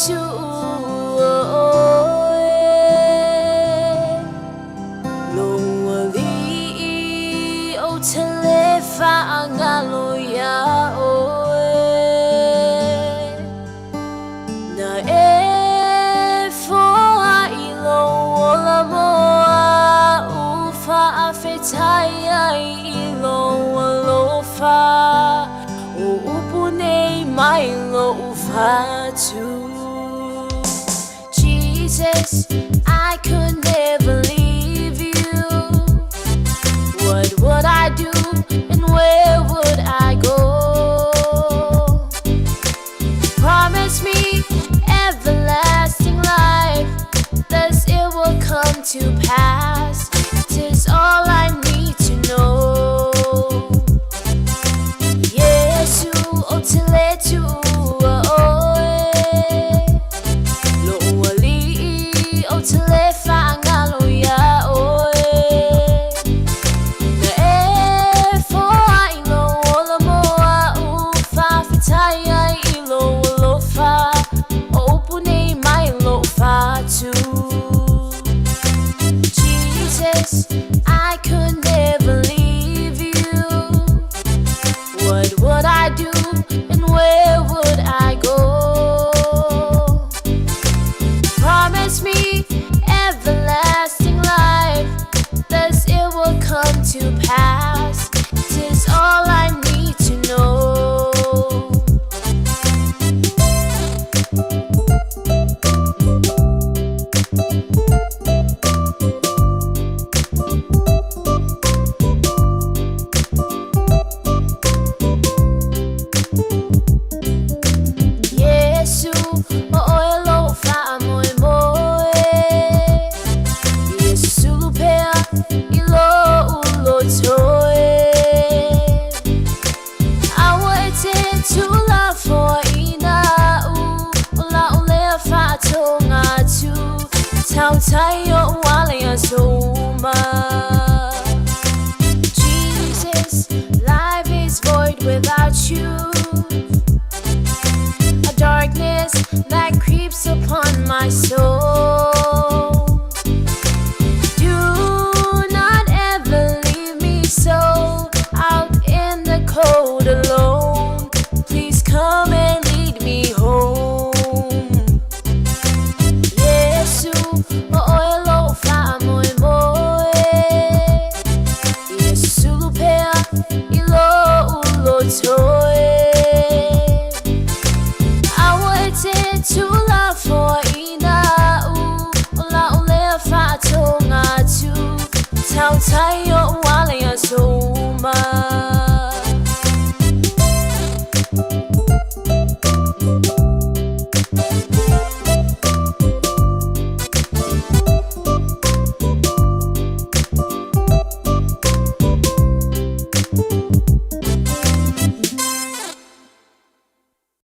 to Lowali o telefa ngaloya na for ilo wala moa ufa afetaya ilo alofa upune mailo ufa too. Jesus, I could never leave you. What would I do and where would I go? Promise me everlasting life, thus it will come to pass. 'Tis all I need to know. Yesu otiletu telefa ngaloya na for ilo wala moa ufa fitaya ilo alofa opune my lofa too. Jesus, I could never leave you. What would I do and where would I go? Promise me everlasting life, thus it will come to pass. 'Tis all I need to know. Yesu alofa moe moe, Yesu lupea ilo ulo toe. I waited to love for ina ula ulea fatonga tu tau tayo wale asoma. Jesus, life is void without you. A darkness that creeps upon my soul. Do not ever leave me so out in the cold alone. Please come and lead me home. Yesu alofa moe moe, Yesu lupea ilo ulo toe. To love for ina ula ulea fatonga tu tau tayo wale asoma.